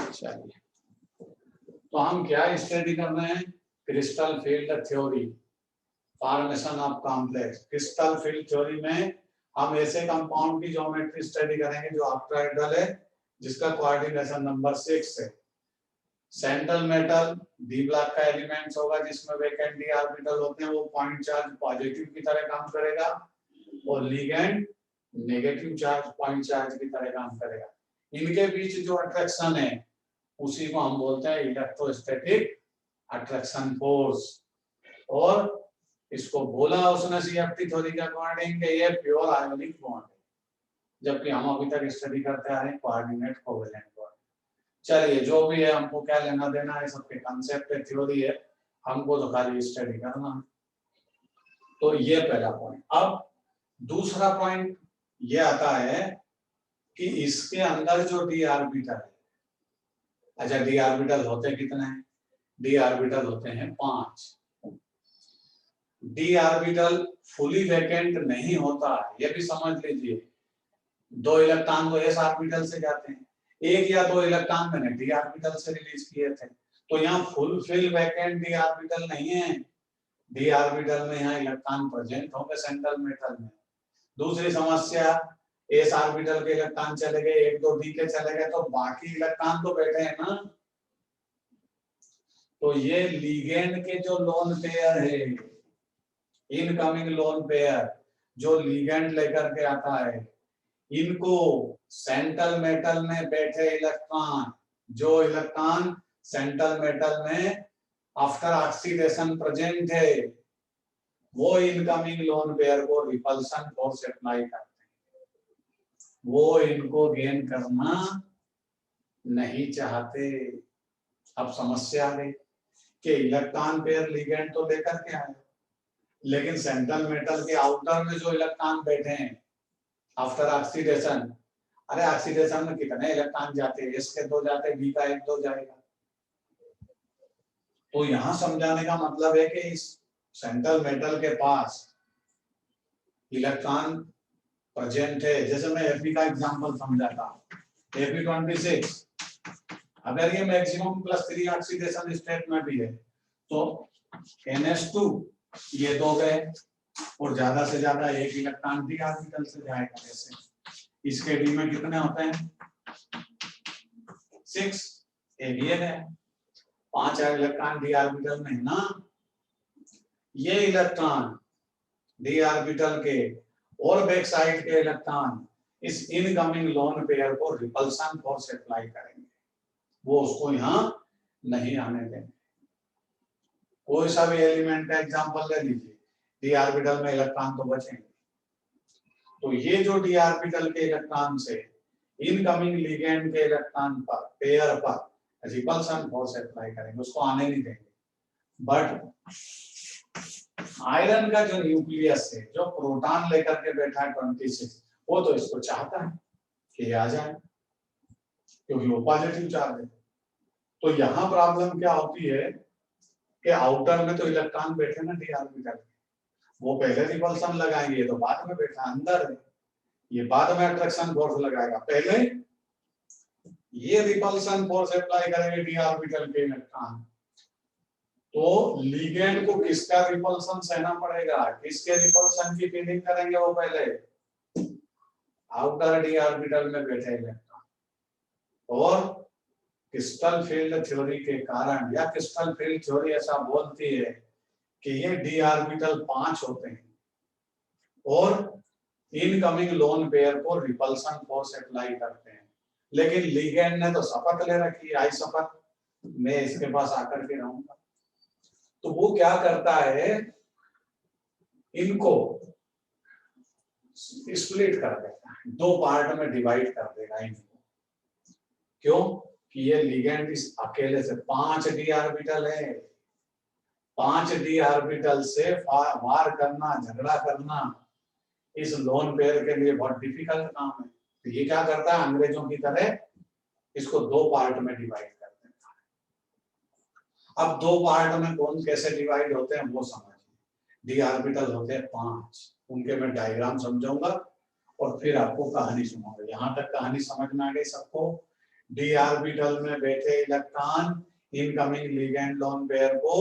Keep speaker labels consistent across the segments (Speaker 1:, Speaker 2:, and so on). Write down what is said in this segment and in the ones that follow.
Speaker 1: चलिए, तो हम क्या स्टडी कर रहे हैं? Crystal field theory, formation of complex. Crystal field theory में हम ऐसे कंपाउंड की ज्योमेट्री स्टडी करेंगे जो ऑक्टाहेड्रल है, जिसका कोऑर्डिनेशन नंबर 6 है। सेंट्रल मेटल डी ब्लॉक का एलिमेंट्स होगा, जिसमें वैकेंट डी ऑर्बिटल होते हैं, वो पॉइंट चार्ज पॉजिटिव की तरह काम करेगा, और ligand negative charge point charge की तरह काम करेगा। इनके बीच जो अट्रैक्शन है उसी को हम बोलते हैं इलेक्ट्रोस्टैटिक अट्रैक्शन फोर्स। और इसको बोला उसने सीएफटी थ्योरी के अकॉर्डिंग कि ये प्योर आयोनिक बॉन्ड है, जबकि हम अभी तक स्टडी करते आ रहे हैं कोऑर्डिनेट कोवेलेंट बॉन्ड। चलिए, जो भी है, हमको क्या लेना देना है, सबके कंसेप्ट है, थ्योरी है, हमको तो खाली स्टडी करना है। तो ये पहला पॉइंट। अब दूसरा पॉइंट ये आता है कि इसके अंदर जो डी ऑर्बिटल है, अच्छा डी ऑर्बिटल होते कितने हैं? डी ऑर्बिटल होते हैं 5। डी ऑर्बिटल फुली वैकेंट नहीं होता, ये भी समझ लीजिए। 2 इलेक्ट्रॉन तो एस ऑर्बिटल से जाते हैं, 1 या 2 इलेक्ट्रॉन मैंने डी ऑर्बिटल से रिलीज किए थे, तो यहाँ full fill vacant D orbital नहीं है। डी ऑर्बिटल में यहाँ इलेक्ट्रॉन प्रेजेंट होंगे सेंट्रल मेटल में। दूसरी समस्या, एस ऑर्बिटल के इलेक्ट्रॉन चले गए, 1-2 डी के चले गए, तो बाकी इलेक्ट्रॉन तो बैठे हैं ना। तो ये लिगेंड के जो लोन पेयर है, इनकमिंग लोन पेयर जो लिगेंड लेकर के आता है, इनको सेंट्रल मेटल में बैठे इलेक्ट्रॉन, जो इलेक्ट्रॉन सेंट्रल मेटल में आफ्टर ऑक्सीडेशन प्रेजेंट है, वो इनकमिंग लोन पेयर को रिपल्सन फोर्स अप्लाई करते हैं, वो इनको गेन करना नहीं चाहते। अब समस्या है कि इलेक्ट्रॉन पेयर लिगेंड तो लेकर के आए, लेकिन सेंट्रल मेटल के आउटर में जो इलेक्ट्रॉन बैठे हैं आफ्टर ऑक्सीडेशन, अरे ऑक्सीडेशन में कितने इलेक्ट्रॉन जाते हैं? एस के 2 जाते हैं, बी का 1-2 जाएगा। तो यहां समझाने का मतलब है कि इस सेंट्रल मेटल के पास इलेक्ट्रॉन प्रेजेंट है। जैसे मैं एफी का एग्जांपल समझाता हूं, Fe26 अगर ये मैक्सिमम +3 ऑक्सीडेशन स्टेट में भी है तो NH2 ये 2 गए, और ज्यादा से ज्यादा 1 इलेक्ट्रॉन डी ऑर्बिटल से जाएगा। जैसे इसके डी में कितने होते हैं? 6, एक ये है, 5 इलेक्ट्रॉन डी ऑर्बिटल में है ना। ये इलेक्ट्रॉन डी ऑर्बिटल के और बैक साइड के इलेक्ट्रॉन इस इनकमिंग लोन पेयर को रिपल्सन फोर्स अप्लाई करेंगे, वो उसको यहाँ नहीं आने देंगे। कोई सा भी एलिमेंट का एग्जांपल ले लीजिए, डी ऑर्बिटल में इलेक्ट्रॉन तो बचेंगे, तो ये जो डी ऑर्बिटल के इलेक्ट्रॉन से इनकमिंग लिगेंड के इलेक्ट्रॉन पर पेयर पर रिपल्सन फोर्स अप्लाई करेंगे, उसको आने नहीं देंगे। बट आयरन का जो न्यूक्लियस है, जो प्रोटॉन लेकर के बैठा है 26, वो तो इसको चाहता है कि आ जाए, क्योंकि वो पॉजिटिव चार्ज है। तो यहाँ प्रॉब्लम क्या होती है कि आउटर में तो इलेक्ट्रॉन बैठे ना डी ऑर्बिटल, वो पहले रिपल्सन लगाएंगे, ये तो बाद में बैठा अंदर है, ये बाद में अट्रैक्शन फोर्स लगाएगा, पहले ये रिपल्सन फोर्स अप्लाई करेंगे डी ऑर्बिटल के इलेक्ट्रॉन। तो लिगेंड को किसका रिपल्सन सहना पड़ेगा, किसके रिपल्सन की फीलिंग करेंगे? वो पहले आउटर डी ऑर्बिटल में बैठे इलेक्ट्रॉन। और क्रिस्टल फील्ड थ्योरी के कारण, या क्रिस्टल फील्ड थ्योरी ऐसा बोलती है कि ये डी ऑर्बिटल 5 होते हैं और इनकमिंग लोन पेयर को रिपल्सन फोर्स अप्लाई करते हैं, लेकिन लिगेंड ने तो शपथ ले रखी है, आई शपथ, मैं इसके पास आकर के रहूंगा। तो वो क्या करता है, इनको स्प्लिट कर देता है, 2 पार्ट में डिवाइड कर देगा इनको। क्यों? कि ये लिगेंड इस अकेले से 5 डी ऑर्बिटल है, 5 डी ऑर्बिटल से वार करना, झगड़ा करना इस लोन पेयर के लिए बहुत डिफिकल्ट काम है। तो ये क्या करता है, अंग्रेजों की तरह इसको 2 पार्ट में डिवाइड कर देता है। अब 2 पार्ट में कौन कैसे डिवाइड होते हैं वो समझिए। डी ऑर्बिटल होते हैं 5, उनके मैं डायग्राम समझाऊंगा और फिर आपको कहानी सुनाऊंगा। यहाँ तक कहानी समझ में आ गई सबको? डी ऑर्बिटल में बैठे electron incoming ligand lone pair को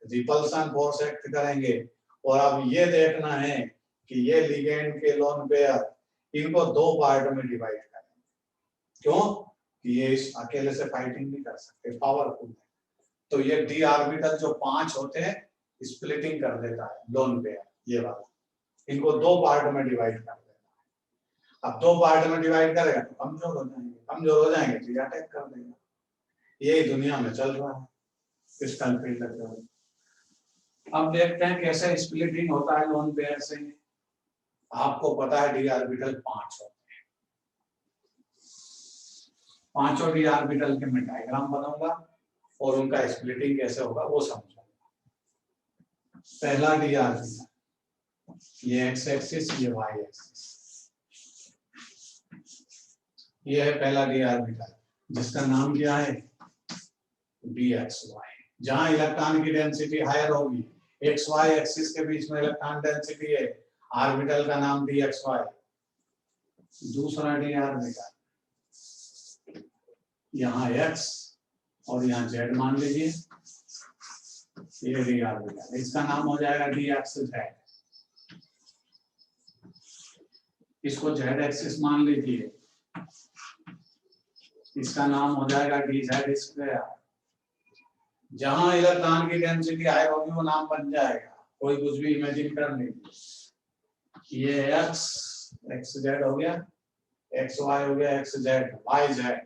Speaker 1: रिपल्सन फोर्स एक्ट करेंगे। और अब ये देखना है कि ये लिगेंड के लोन पेयर इनको दो पार्ट में डिवाइड करेंगे। क्यों? कि ये इस अकेले से फाइटिंग नहीं कर सकते, पावरफुल है। तो ये डी ऑर्बिटल जो 5 होते हैं स्प्लिटिंग कर देता है लोन पेयर, ये वाला इनको दो पार्ट में डिवाइड कर देता है। अब दो पार्ट में डिवाइड करेगा तो कमजोर हो जाएंगे, कमजोर हो जाएंगे तो अटैक कर देगा। यही दुनिया में चल रहा है क्रिस्टल फील्ड थ्योरी। अब देखते हैं कैसे स्प्लिटिंग होता है लोन पेयर से। आपको पता है डी ऑर्बिटल 5 होते हैं, पांचों डी ऑर्बिटल के मैं डायग्राम बनाऊंगा और उनका स्प्लिटिंग कैसे होगा वो समझाऊंगा। पहला डी ऑर्बिटल, ये एक्स एक्सिस, ये वाई एक्सिस, ये है पहला डी ऑर्बिटल जिसका नाम क्या है dxy। जहां इलेक्ट्रॉन की डेंसिटी हायर होगी, एक्स वाई एक्सिस के बीच में इलेक्ट्रॉन डेंसिटी है, ऑर्बिटल का नाम dxy। दूसरा डी ऑर्बिटल, यहाँ x और यहाँ z मान लीजिए, ये डी ऑर्बिटल, इसका नाम हो जाएगा dxz। इसको z एक्सिस मान लीजिए, इसका नाम हो जाएगा dz स्क्वायर। जहां इलेक्ट्रॉन की डेंसिटी हाई होगी वो नाम बन जाएगा, कोई कुछ भी इमेजिन कर लीजिए। ये x xz हो गया, xy हो गया, xz yz,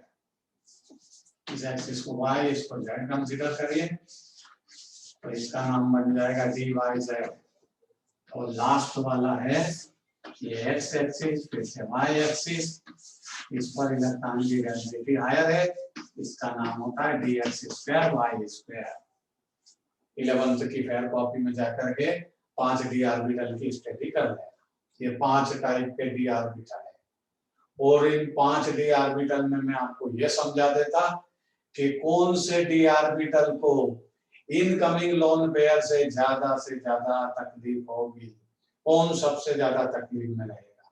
Speaker 1: इस एक्सिस को y, इसको z कंसीडर करिए तो इसका नाम बन जाएगा dyz। और लास्ट वाला है ये x एक्सिस, फिर से y एक्सिस, इस पर इलेक्ट्रॉन की डेंसिटी हायर है, इसका नाम होता है dx square y square. 11th की फेयर कॉपी में जाकर के 5 डी ऑर्बिटल की स्टडी कर लें। ये 5 टाइप के डी ऑर्बिटल है और इन 5 डी ऑर्बिटल में मैं आपको ये समझा देता कि कौन से डी ऑर्बिटल को इनकमिंग लोन पेयर से ज्यादा तकलीफ होगी, कौन सबसे ज्यादा तकलीफ में रहेगा।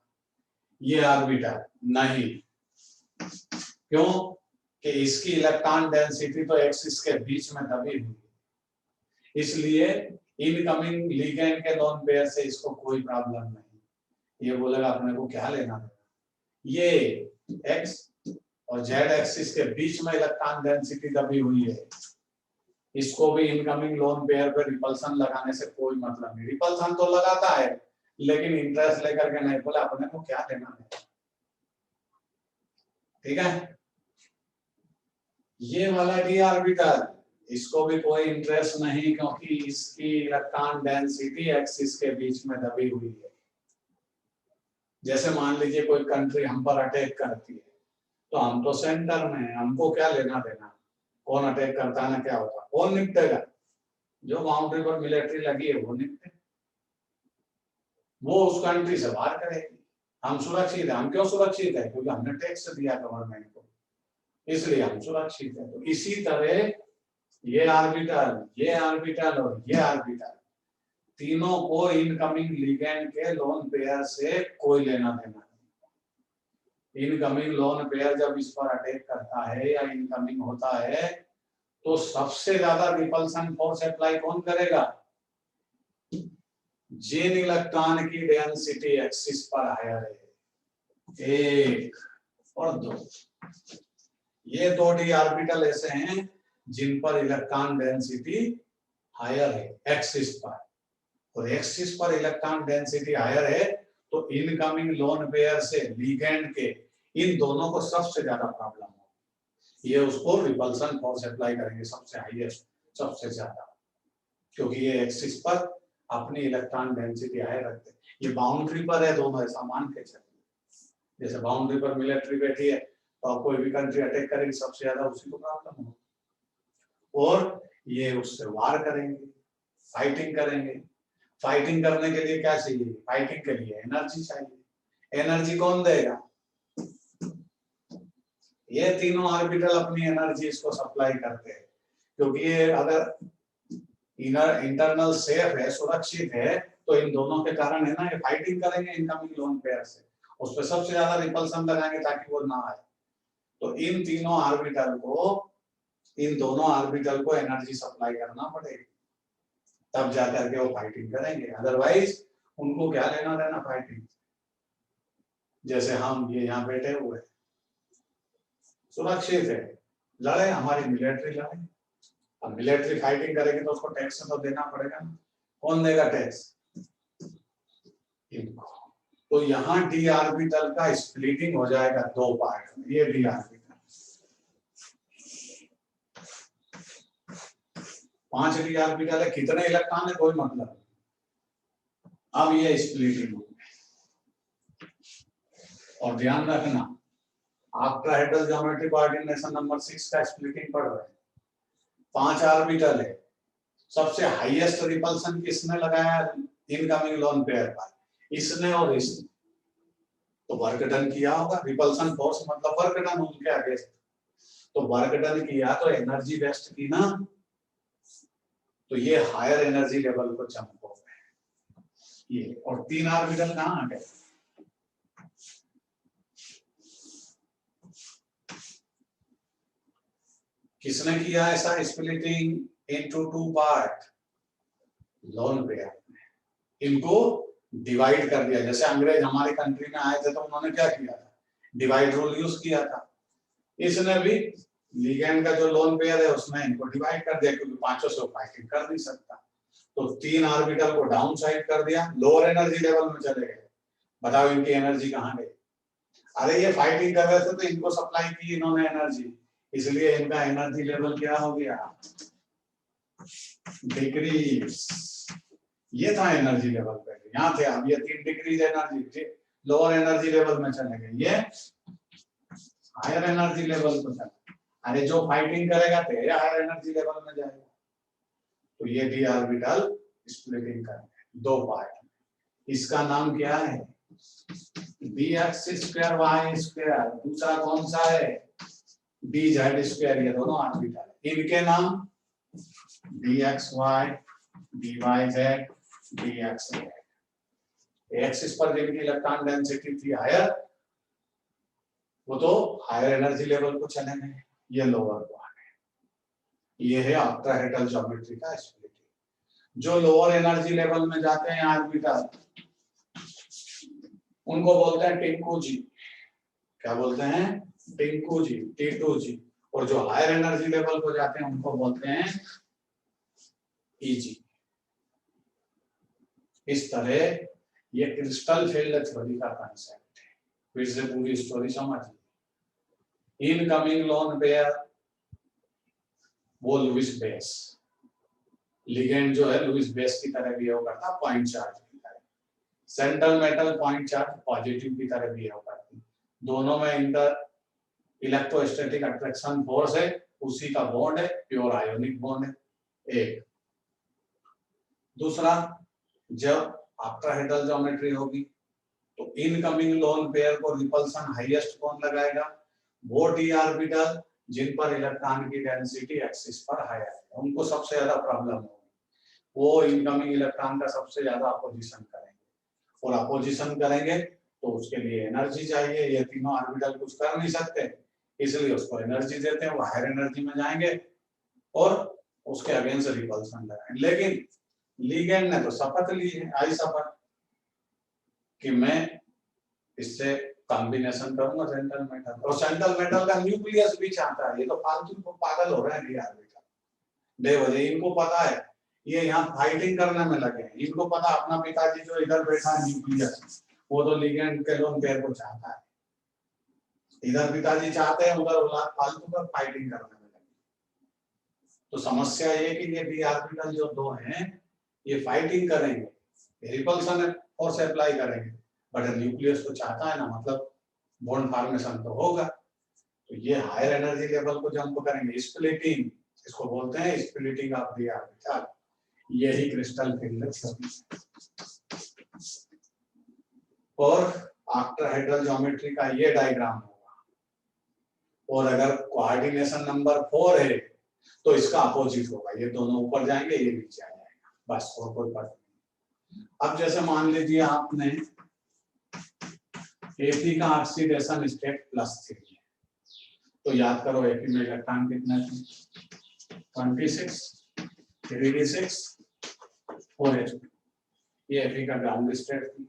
Speaker 1: ये ऑर्बिटल नहीं, क्यों कि इसकी इलेक्ट्रॉन डेंसिटी तो एक्सिस के बीच में दबी हुई, इसलिए इनकमिंग लिगेंड के लोन पेयर से इसको कोई प्रॉब्लम नहीं। ये बोलेगा अपने को क्या लेना है, ये एक्स और जेड एक्सिस के बीच में इलेक्ट्रॉन डेंसिटी दबी हुई है, इसको भी इनकमिंग लोन पेयर पे रिपल्सन लगाने से कोई मतलब नहीं। रिपल्सन तो लगाता है लेकिन इंटरेस्ट लेकर के नहीं, बोला अपने को क्या लेना है। ठीक है, ये वाला डी ऑर्बिटल, इसको भी कोई इंटरेस्ट नहीं क्योंकि इसकी इलेक्ट्रॉन डेंसिटी एक्सिस के बीच में दबी हुई है। जैसे मान लीजिए कोई कंट्री हम पर अटैक करती है तो हम तो सेंटर में हैं, हमको क्या लेना देना, कौन अटैक करता है ना क्या होता, कौन निपटेगा, जो बाउंड्री पर मिलिट्री लगी है वो निपटे, वो उस कंट्री से बाहर करेगी। हम सुरक्षित है, हम क्यों सुरक्षित है, क्योंकि हमने टैक्स दिया गवर्नमेंट को, इसलिए हम सुरक्षित है। तो इसी तरह ये ऑर्बिटल, ये ऑर्बिटल और ये ऑर्बिटल, तीनों को इनकमिंग लिगेंड के लोन पेयर से कोई लेना देना नहीं। इनकमिंग लोन पेयर जब इस पर अटैक करता है या इनकमिंग होता है तो सबसे ज्यादा रिपल्सन फोर्स अप्लाई कौन करेगा, जिन इलेक्ट्रॉन की डेंसिटी एक्सिस पर हायर है, 1 और 2। ये 2 डी ऑर्बिटल ऐसे हैं जिन पर इलेक्ट्रॉन डेंसिटी हायर है एक्सिस पर, और एक्सिस पर इलेक्ट्रॉन डेंसिटी हायर है तो इनकमिंग लोन पेयर से लिगेंड के इन दोनों को सबसे ज्यादा प्रॉब्लम हो, ये उसको रिपल्सन फोर्स अप्लाई करेंगे सबसे हाईएस्ट, सबसे ज्यादा, क्योंकि ये एक्सिस पर अपनी इलेक्ट्रॉन डेंसिटी हायर रखते हैं। ये बाउंड्री पर है दोनों, ऐसा मान के चलिए। जैसे बाउंड्री पर मिलिट्री बैठी है तो कोई भी कंट्री अटैक करेगी सबसे ज्यादा उसी को प्रॉब्लम हो, और ये उससे वार करेंगे, फाइटिंग करेंगे। फाइटिंग करने के लिए क्या चाहिए, फाइटिंग के लिए एनर्जी चाहिए। एनर्जी कौन देगा, ये तीनों ऑर्बिटल अपनी एनर्जी इसको सप्लाई करते हैं, क्योंकि ये अगर इंटरनल सेफ है, सुरक्षित है, तो इन दोनों के कारण है ना, ये फाइटिंग करेंगे इनकमिंग लोन पेयर से, उस पर सबसे ज्यादा रिपल्सन लगाएंगे ताकि वो ना आए। तो इन तीनों ऑर्बिटल को, इन दोनों ऑर्बिटल को एनर्जी सप्लाई करना पड़ेगी, तब जाकर के वो फाइटिंग करेंगे, अदरवाइज उनको क्या लेना देना फाइटिंग। जैसे हम ये यहाँ बैठे हुए सुरक्षित है, लड़े, हमारी मिलिट्री लड़े, अब मिलिट्री फाइटिंग करेगी तो उसको टैक्स तो देना पड़ेगा ना, कौन देगा टैक्स? इनको। तो यहाँ डी ऑर्बिटल का स्प्लिटिंग हो जाएगा दो पार्ट में, ये डी ऑर्बिटल 5 डी ऑर्बिटल है, कितने इलेक्ट्रॉन है कोई मतलब नहीं। अब ये स्प्लिटिंग हो गई, और ध्यान रखना ऑक्टाहेड्रल ज्योमेट्री कोऑर्डिनेशन नंबर 6 का स्प्लिटिंग पढ़ रहे हैं, 5 ऑर्बिटल है, सबसे हाईएस्ट रिपल्सन किसने लगाया इनकमिंग लोन पेयर पर? इसने और इसने, तो वर्क डन किया होगा, रिपल्सन फोर्स मतलब वर्क डन उनके अगेंस्ट, तो वर्क डन किया तो एनर्जी वेस्ट की ना, तो ये हायर एनर्जी लेवल को जंप हो गए ये, और 3 ऑर्बिटल कहां आ गए? किसने किया ऐसा splitting into 2 part? Lone pair ने इनको डिवाइड कर दिया। जैसे अंग्रेज हमारी कंट्री में आए थे तो उन्होंने क्या किया था? डिवाइड रूल यूज किया था। इसने भी लिगेंड का जो लोन पेयर है उसमें इनको डिवाइड कर दिया, क्योंकि पांचों से फाइटिंग कर नहीं सकता, तो 3 ऑर्बिटल को डाउन साइड कर दिया, लोअर एनर्जी लेवल में चले गए। बताओ इनकी एनर्जी कहाँ गई? अरे ये फाइटिंग कर रहे थे तो इनको सप्लाई की इन्होंने एनर्जी, इसलिए इनका एनर्जी लेवल क्या हो गया? डिक्रीज। ये था एनर्जी लेवल पहले, यहाँ थे, अब ये 3 decrease energy, lower energy level में चले गए, ये हायर एनर्जी लेवल को चले। अरे जो फाइटिंग करेगा तो ये हायर एनर्जी लेवल में जाएगा। तो ये डी ऑर्बिटल स्प्लिटिंग करेंगे 2 पार्ट में, इसका नाम क्या है? dx² y², दूसरा कौन सा है? dz², ये दोनों ऑर्बिटल, इनके नाम dxy, dyz, dxz। एक्सिस पर जिनकी इलेक्ट्रॉन डेंसिटी थी हायर, वो तो हायर एनर्जी लेवल को चले गए, ये लोअर को आ गए। ये है ऑक्टाहेड्रल ज्योमेट्री का स्प्लिटिंग। जो लोअर एनर्जी लेवल में जाते हैं ऑर्बिटल, उनको बोलते हैं टिंकू जी। क्या बोलते हैं? टिंकू जी, T2 जी। और जो हायर एनर्जी लेवल को जाते हैं उनको बोलते हैं ईजी। इस तरह ये क्रिस्टल फील्ड थ्योरी का कांसेप्ट है। फिर से पूरी स्टोरी समझिए। इनकमिंग लोन पेयर वो लुइस बेस, लिगेंड जो है लुइस बेस की तरह बिहेव करता, पॉइंट चार्ज की तरह। Central metal point charge positive की तरह बिहेव करती। दोनों में इंटर इलेक्ट्रोस्टैटिक अट्रैक्शन फोर्स है, उसी का बॉन्ड है, प्योर आयोनिक बॉन्ड है एक। दूसरा, जब ऑक्टाहेड्रल ज्योमेट्री होगी तो इनकमिंग लोन पेयर को रिपल्सन हाईएस्ट कौन लगाएगा? वो डी ऑर्बिटल जिन पर इलेक्ट्रॉन की डेंसिटी एक्सिस पर हाई है, उनको सबसे ज्यादा प्रॉब्लम होगी। वो इनकमिंग इलेक्ट्रॉन का सबसे ज्यादा अपोजिशन करेंगे, और अपोजिशन करेंगे तो उसके लिए एनर्जी चाहिए। ये तीनों ऑर्बिटल कुछ कर नहीं सकते, इसलिए उसको एनर्जी देते हैं, वो हायर एनर्जी में जाएंगे और उसके अगेंस्ट रिपल्सन लगाएंगे। लेकिन लिगेंड ने तो शपथ ली है, आई शपथ कि मैं इससे कॉम्बिनेशन करूंगा सेंट्रल मेटल, और सेंट्रल मेटल का न्यूक्लियस भी चाहता है। ये तो फालतू को पागल हो रहे हैं डी ऑर्बिटल बेवजह। इनको पता है ये यहाँ फाइटिंग करने में लगे हैं, इनको पता अपना पिताजी जो इधर बैठा है न्यूक्लियस, वो तो लिगेंड के लोन पेयर को चाहता है। इधर पिताजी चाहते हैं, उधर औलाद फालतू का फाइटिंग करने में लगे। तो समस्या ये कि ये डी ऑर्बिटल जो दो हैं ये फाइटिंग करेंगे, रिपल्सन फोर्स अप्लाई करेंगे, बट न्यूक्लियस तो चाहता है ना, मतलब बॉन्ड फॉर्मेशन तो होगा। तो ये हायर एनर्जी लेवल को जंप करेंगे, स्प्लिटिंग, इसको बोलते हैं स्प्लिटिंग ऑफ डी ऑर्बिटल। यही क्रिस्टल फील्ड और ऑक्टाहेड्रल ज्योमेट्री का ये डायग्राम होगा। और अगर कोऑर्डिनेशन नंबर 4 है तो इसका अपोजिट होगा, ये दोनों ऊपर जाएंगे, ये नीचे आ जाएगा, बस और कोई बात नहीं। अब जैसे मान लीजिए आपने Fe का ऑक्सीडेशन स्टेट +3 है, तो याद करो Fe में इलेक्ट्रॉन कितने थे? 26, 3d6, 4h2। ये Fe का ग्राउंड स्टेट थी।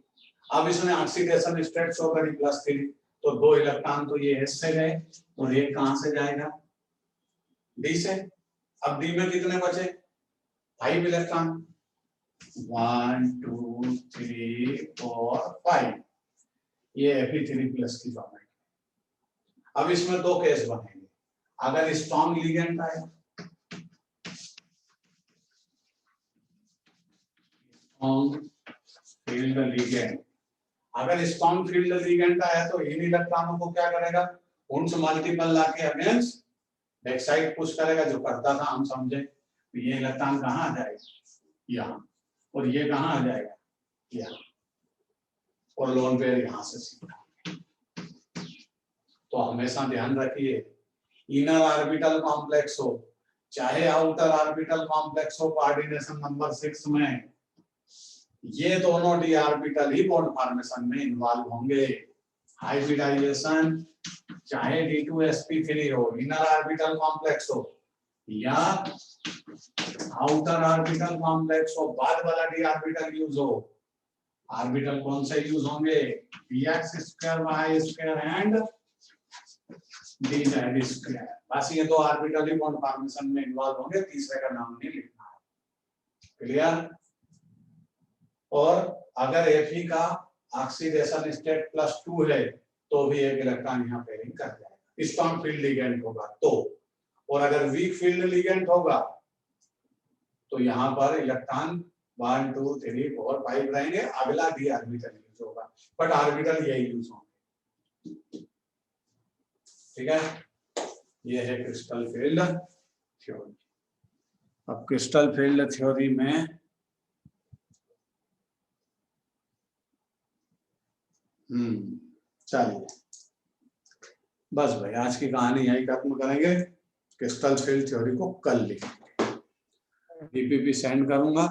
Speaker 1: अब इसने ऑक्सीडेशन स्टेट शो करी +3, तो 2 इलेक्ट्रॉन तो ये S से गए और एक कहां से जाएगा? D से। अब D में कितने बचे? 5 इलेक्ट्रॉन, 1 2 3 4 5। ये Fe3+ की ज्योमेट्री। अब इसमें 2 केस बनेंगे। अगर स्ट्रॉन्ग लिगेंड आया, स्ट्रॉन्ग फील्ड लिगेंड, अगर स्ट्रॉन्ग फील्ड लिगेंड आया तो इन इलेक्ट्रॉनों को क्या करेगा? उनसे मल्टीपल लाके अगेंस्ट बैक साइड पुश करेगा, जो करता था हम समझे। तो ये इलेक्ट्रॉन कहाँ आ जाएगा? यहाँ, और ये कहाँ आ जाएगा? यहाँ, और लोन पेयर यहाँ से सीधा। तो हमेशा ध्यान रखिए, इनर ऑर्बिटल कॉम्प्लेक्स हो चाहे आउटर ऑर्बिटल कॉम्प्लेक्स हो, कोऑर्डिनेशन नंबर 6 में ये दोनों डी ऑर्बिटल ही बॉन्ड फॉर्मेशन में इन्वॉल्व होंगे। हाइब्रिडाइजेशन चाहे D2sp3 हो, इनर ऑर्बिटल कॉम्प्लेक्स हो या आउटर ऑर्बिटल कॉम्प्लेक्स हो, बाद वाला डी ऑर्बिटल यूज हो, ऑर्बिटल कौन से यूज होंगे? px² y² and dz²। बस ये 2 ऑर्बिटल ही बॉन्ड फॉर्मेशन में इन्वॉल्व होंगे, तीसरे का नाम नहीं लिखना है। क्लियर? और अगर Fe का ऑक्सीडेशन स्टेट +2 है तो भी एक इलेक्ट्रॉन यहाँ पेयरिंग कर जाएगा, स्ट्रॉन्ग फील्ड लिगेंड होगा तो। और अगर वीक फील्ड लिगेंड होगा तो यहाँ पर इलेक्ट्रॉन 1 2 3 4 5 रहेंगे, अगला डी ऑर्बिटल यूज होगा, बट ऑर्बिटल यही यूज होंगे। ठीक है, ये है क्रिस्टल फील्ड थ्योरी। अब क्रिस्टल फील्ड थ्योरी में चलिए बस भाई, आज की कहानी यही खत्म करेंगे। क्रिस्टल फील्ड थ्योरी को कल लिखेंगे, डीपीपी सेंड करूंगा।